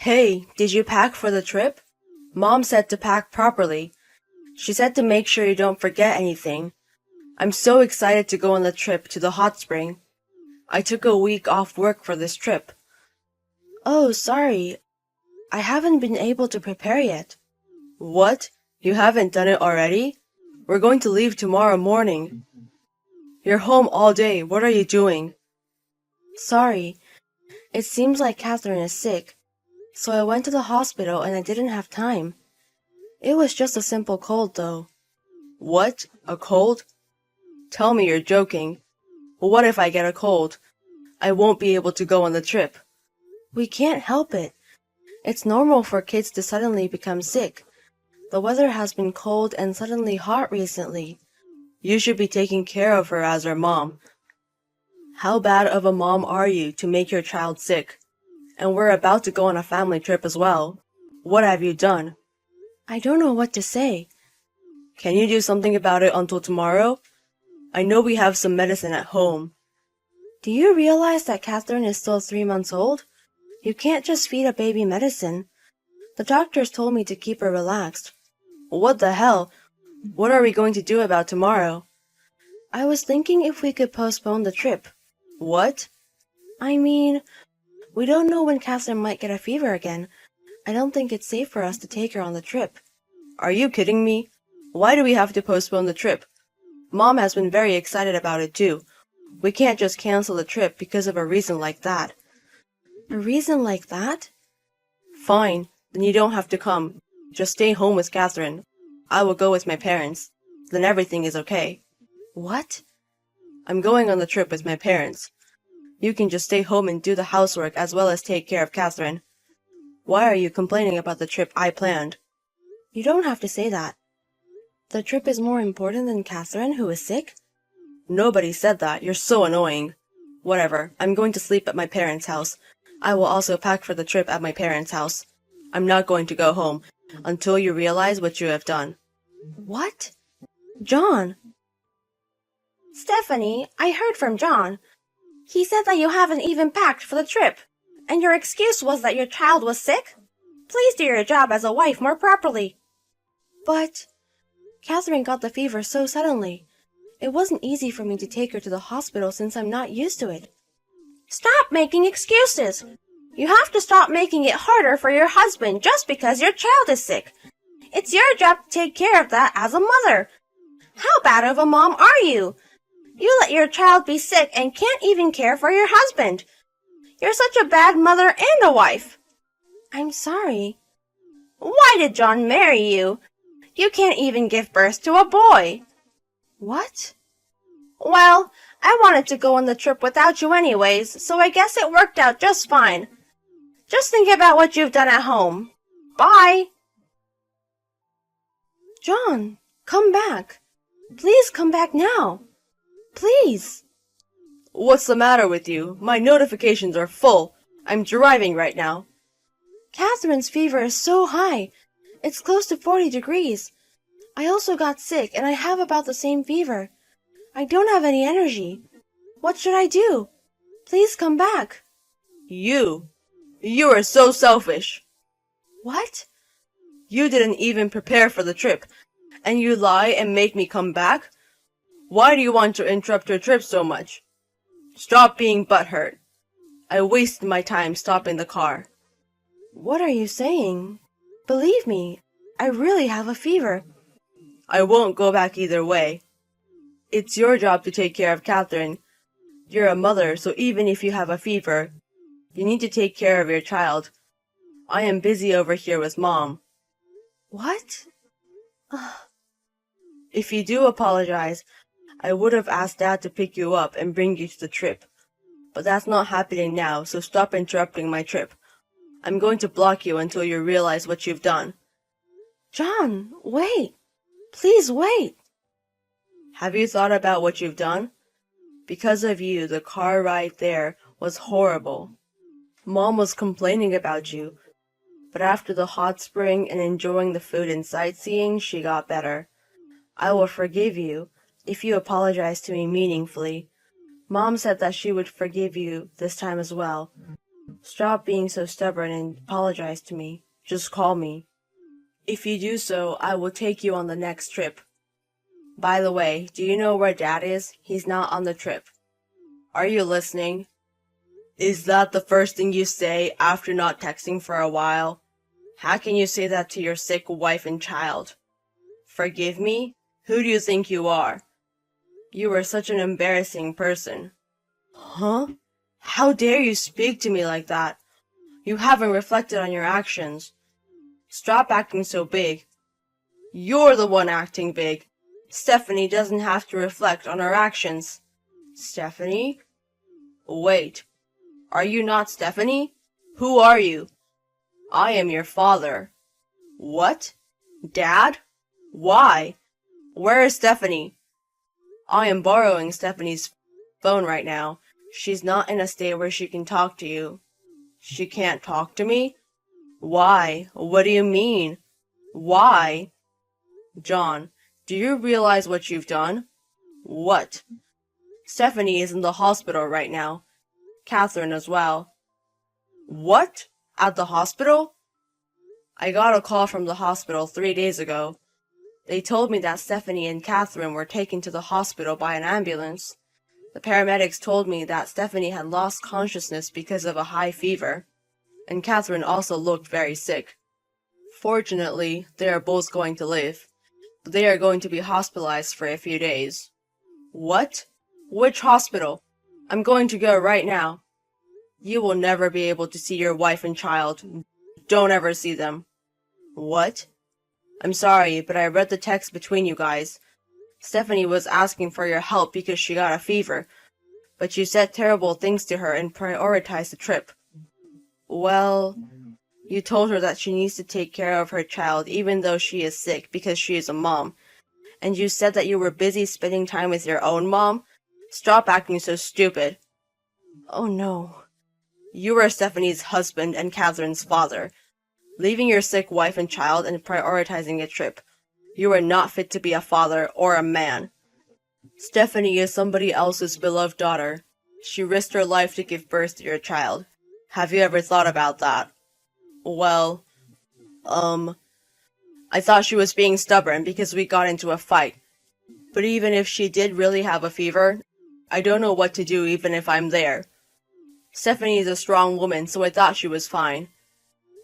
Hey, did you pack for the trip? Mom said to pack properly. She said to make sure you don't forget anything. I'm so excited to go on the trip to the hot spring. I took a week off work for this trip. Oh, sorry. I haven't been able to prepare yet. What? You haven't done it already? We're going to leave tomorrow morning. You're home all day. What are you doing? Sorry. It seems like Catherine is sick. So I went to the hospital and I didn't have time. It was just a simple cold, though. What? A cold? Tell me you're joking. Well, what if I get a cold? I won't be able to go on the trip. We can't help it. It's normal for kids to suddenly become sick. The weather has been cold and suddenly hot recently. You should be taking care of her as her mom. How bad of a mom are you to make your child sick? And we're about to go on a family trip as well. What have you done? I don't know what to say. Can you do something about it until tomorrow? I know we have some medicine at home. Do you realize that Catherine is still 3 months old? You can't just feed a baby medicine. The doctors told me to keep her relaxed. What the hell? What are we going to do about tomorrow? I was thinking if we could postpone the trip. What? I mean, we don't know when Catherine might get a fever again. I don't think it's safe for us to take her on the trip. Are you kidding me? Why do we have to postpone the trip? Mom has been very excited about it too. We can't just cancel the trip because of a reason like that. A reason like that? Fine, then you don't have to come. Just stay home with Catherine. I will go with my parents. Then everything is okay. What? I'm going on the trip with my parents. You can just stay home and do the housework as well as take care of Catherine. Why are you complaining about the trip I planned? You don't have to say that. The trip is more important than Catherine, who is sick? Nobody said that. You're so annoying. Whatever. I'm going to sleep at my parents' house. I will also pack for the trip at my parents' house. I'm not going to go home until you realize what you have done. What? John! Stephanie, I heard from John. He said that you haven't even packed for the trip, and your excuse was that your child was sick? Please do your job as a wife more properly. But Catherine got the fever so suddenly. It wasn't easy for me to take her to the hospital since I'm not used to it. Stop making excuses. You have to stop making it harder for your husband just because your child is sick. It's your job to take care of that as a mother. How bad of a mom are you? You let your child be sick and can't even care for your husband. You're such a bad mother and a wife. I'm sorry. Why did John marry you? You can't even give birth to a boy. What? Well, I wanted to go on the trip without you anyways, so I guess it worked out just fine. Just think about what you've done at home. Bye. John, come back. Please come back now. Please. What's the matter with you? My notifications are full. I'm driving right now. Catherine's fever is so high. It's close to 40 degrees. I also got sick and I have about the same fever. I don't have any energy. What should I do? Please come back. You are so selfish. What? You didn't even prepare for the trip, and you lie and make me come back? Why do you want to interrupt your trip so much? Stop being butthurt. I wasted my time stopping the car. What are you saying? Believe me, I really have a fever. I won't go back either way. It's your job to take care of Catherine. You're a mother, so even if you have a fever, you need to take care of your child. I am busy over here with Mom. What? If you do apologize, I would have asked Dad to pick you up and bring you to the trip. But that's not happening now, so stop interrupting my trip. I'm going to block you until you realize what you've done. John, wait. Please wait. Have you thought about what you've done? Because of you, the car ride there was horrible. Mom was complaining about you, but after the hot spring and enjoying the food and sightseeing, she got better. I will forgive you if you apologize to me meaningfully. Mom said that she would forgive you this time as well. Stop being so stubborn and apologize to me. Just call me. If you do so, I will take you on the next trip. By the way, do you know where Dad is? He's not on the trip. Are you listening? Is that the first thing you say after not texting for a while? How can you say that to your sick wife and child? Forgive me? Who do you think you are? You are such an embarrassing person. Huh? How dare you speak to me like that? You haven't reflected on your actions. Stop acting so big. You're the one acting big. Stephanie doesn't have to reflect on her actions. Stephanie? Wait. Are you not Stephanie? Who are you? I am your father. What? Dad? Why? Where is Stephanie? I am borrowing Stephanie's phone right now. She's not in a state where she can talk to you. She can't talk to me? Why? What do you mean? Why? John, do you realize what you've done? What? Stephanie is in the hospital right now. Catherine as well. What? At the hospital? I got a call from the hospital 3 days ago. They told me that Stephanie and Catherine were taken to the hospital by an ambulance. The paramedics told me that Stephanie had lost consciousness because of a high fever, and Catherine also looked very sick. Fortunately, they are both going to live, but they are going to be hospitalized for a few days. What? Which hospital? I'm going to go right now. You will never be able to see your wife and child. Don't ever see them. What? I'm sorry, but I read the text between you guys. Stephanie was asking for your help because she got a fever, but you said terrible things to her and prioritized the trip. Well, you told her that she needs to take care of her child even though she is sick because she is a mom, and you said that you were busy spending time with your own mom? Stop acting so stupid. Oh no. You are Stephanie's husband and Catherine's father. Leaving your sick wife and child and prioritizing a trip. You are not fit to be a father or a man. Stephanie is somebody else's beloved daughter. She risked her life to give birth to your child. Have you ever thought about that? Well, I thought she was being stubborn because we got into a fight. But even if she did really have a fever, I don't know what to do even if I'm there. Stephanie is a strong woman, so I thought she was fine.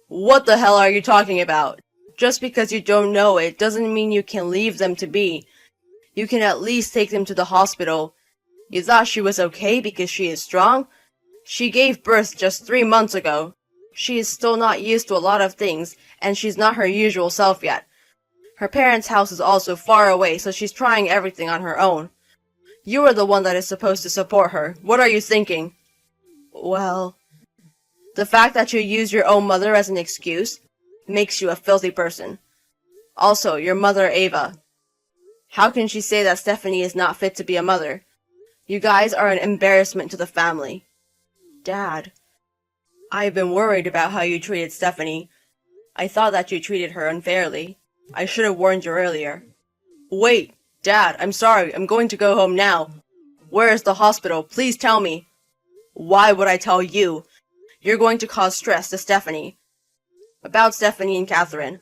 What the hell are you talking about? Just because you don't know it doesn't mean you can leave them to be. You can at least take them to the hospital. You thought she was okay because she is strong? She gave birth just 3 months ago. She is still not used to a lot of things, and she's not her usual self yet. Her parents' house is also far away, so she's trying everything on her own. You are the one that is supposed to support her. What are you thinking? Well, the fact that you use your own mother as an excuse makes you a filthy person. Also, your mother, Ava. How can she say that Stephanie is not fit to be a mother? You guys are an embarrassment to the family. Dad, I've been worried about how you treated Stephanie. I thought that you treated her unfairly. I should have warned you earlier. Wait, Dad, I'm sorry. I'm going to go home now. Where is the hospital? Please tell me. Why would I tell you? You're going to cause stress to Stephanie. About Stephanie and Catherine.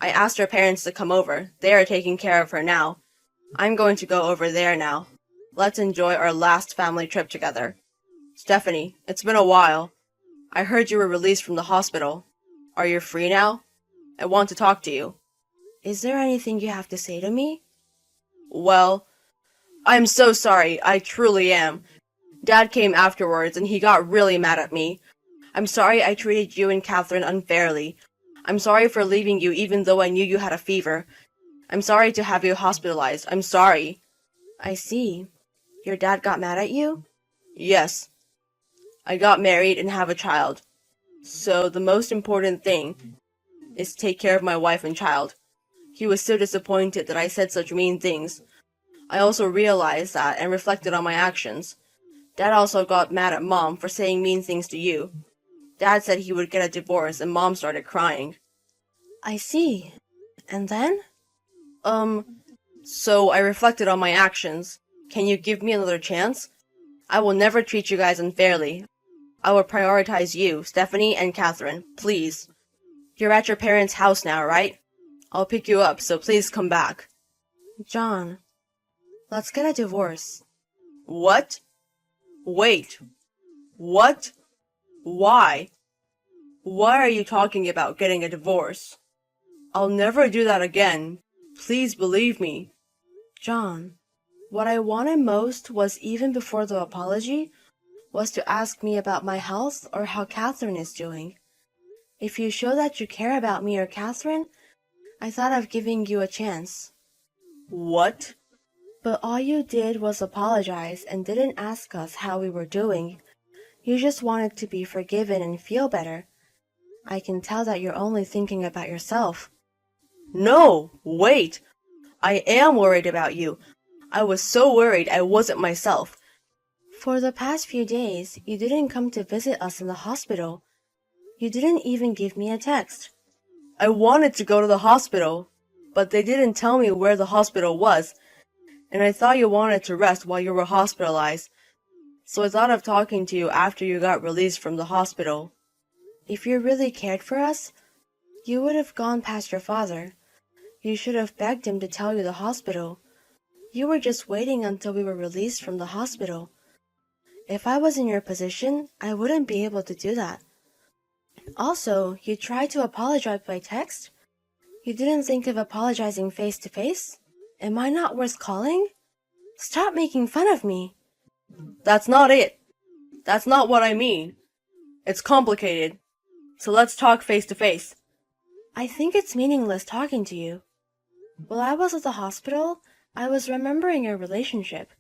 I asked her parents to come over. They are taking care of her now. I'm going to go over there now. Let's enjoy our last family trip together. Stephanie, it's been a while. I heard you were released from the hospital. Are you free now? I want to talk to you. Is there anything you have to say to me? Well, I'm so sorry. I truly am. Dad came afterwards and he got really mad at me. I'm sorry I treated you and Catherine unfairly. I'm sorry for leaving you even though I knew you had a fever. I'm sorry to have you hospitalized. I'm sorry. I see. Your dad got mad at you? Yes. I got married and have a child. So the most important thing is to take care of my wife and child. He was so disappointed that I said such mean things. I also realized that and reflected on my actions. Dad also got mad at Mom for saying mean things to you. Dad said he would get a divorce and Mom started crying. I see. And then? So I reflected on my actions. Can you give me another chance? I will never treat you guys unfairly. I will prioritize you, Stephanie and Catherine, please. You're at your parents' house now, right? I'll pick you up, so please come back. John, let's get a divorce. What? Wait. What? Why? Why are you talking about getting a divorce? I'll never do that again. Please believe me. John, what I wanted most was, even before the apology, was to ask me about my health or how Catherine is doing. If you show that you care about me or Catherine, I thought of giving you a chance. What? But all you did was apologize and didn't ask us how we were doing. You just wanted to be forgiven and feel better. I can tell that you're only thinking about yourself. No, wait. I am worried about you. I was so worried I wasn't myself. For the past few days, you didn't come to visit us in the hospital. You didn't even give me a text. I wanted to go to the hospital, but they didn't tell me where the hospital was, and I thought you wanted to rest while you were hospitalized, so I thought of talking to you after you got released from the hospital. If you really cared for us, you would have gone past your father. You should have begged him to tell you the hospital. You were just waiting until we were released from the hospital. If I was in your position, I wouldn't be able to do that. Also, you tried to apologize by text? You didn't think of apologizing face to face? Am I not worth calling? Stop making fun of me. That's not it. That's not what I mean. It's complicated. So let's talk face to face. I think it's meaningless talking to you. While I was at the hospital, I was remembering our relationship.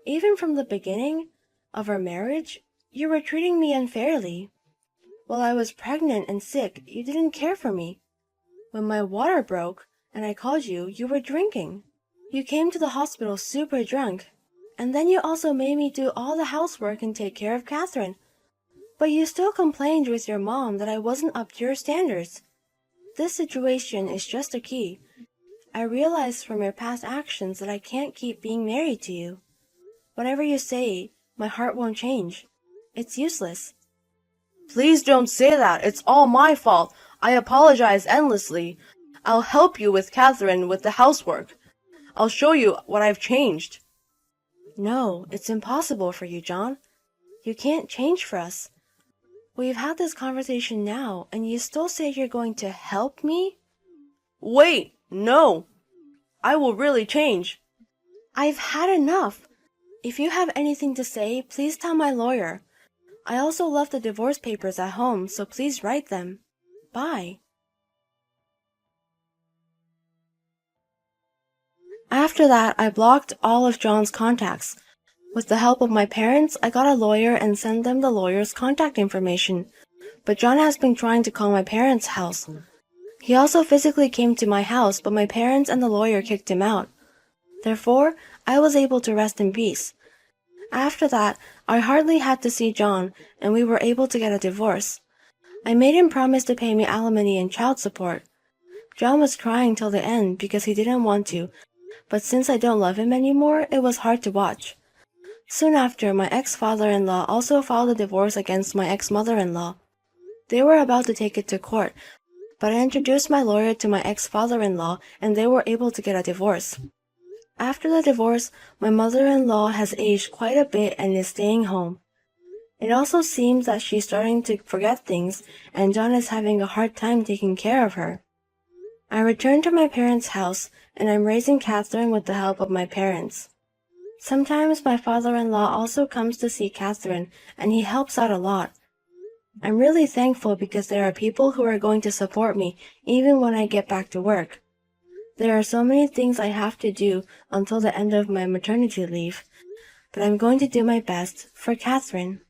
Even from the beginning of our marriage, you were treating me unfairly. While I was pregnant and sick, you didn't care for me. When my water broke and I called you, you were drinking. You came to the hospital super drunk. And then you also made me do all the housework and take care of Catherine. But you still complained with your mom that I wasn't up to your standards. This situation is just a key. I realized from your past actions that I can't keep being married to you. Whatever you say, my heart won't change. It's useless. Please don't say that. It's all my fault. I apologize endlessly. I'll help you with Catherine with the housework. I'll show you what I've changed. No, it's impossible for you, John. You can't change for us. We've had this conversation now, and you still say you're going to help me? Wait, no. I will really change. I've had enough. If you have anything to say, please tell my lawyer. I also left the divorce papers at home, so please write them. Bye. After that, I blocked all of John's contacts. With the help of my parents, I got a lawyer and sent them the lawyer's contact information. But John has been trying to call my parents' house. He also physically came to my house, but my parents and the lawyer kicked him out. Therefore, I was able to rest in peace. After that, I hardly had to see John, and we were able to get a divorce. I made him promise to pay me alimony and child support. John was crying till the end because he didn't want to, but since I don't love him anymore, it was hard to watch. Soon after, my ex-father-in-law also filed a divorce against my ex-mother-in-law. They were about to take it to court, but I introduced my lawyer to my ex-father-in-law, and they were able to get a divorce. After the divorce, my mother-in-law has aged quite a bit and is staying home. It also seems that she's starting to forget things, and John is having a hard time taking care of her. I returned to my parents' house, and I'm raising Catherine with the help of my parents. Sometimes my father-in-law also comes to see Catherine, and he helps out a lot. I'm really thankful because there are people who are going to support me even when I get back to work. There are so many things I have to do until the end of my maternity leave, but I'm going to do my best for Catherine.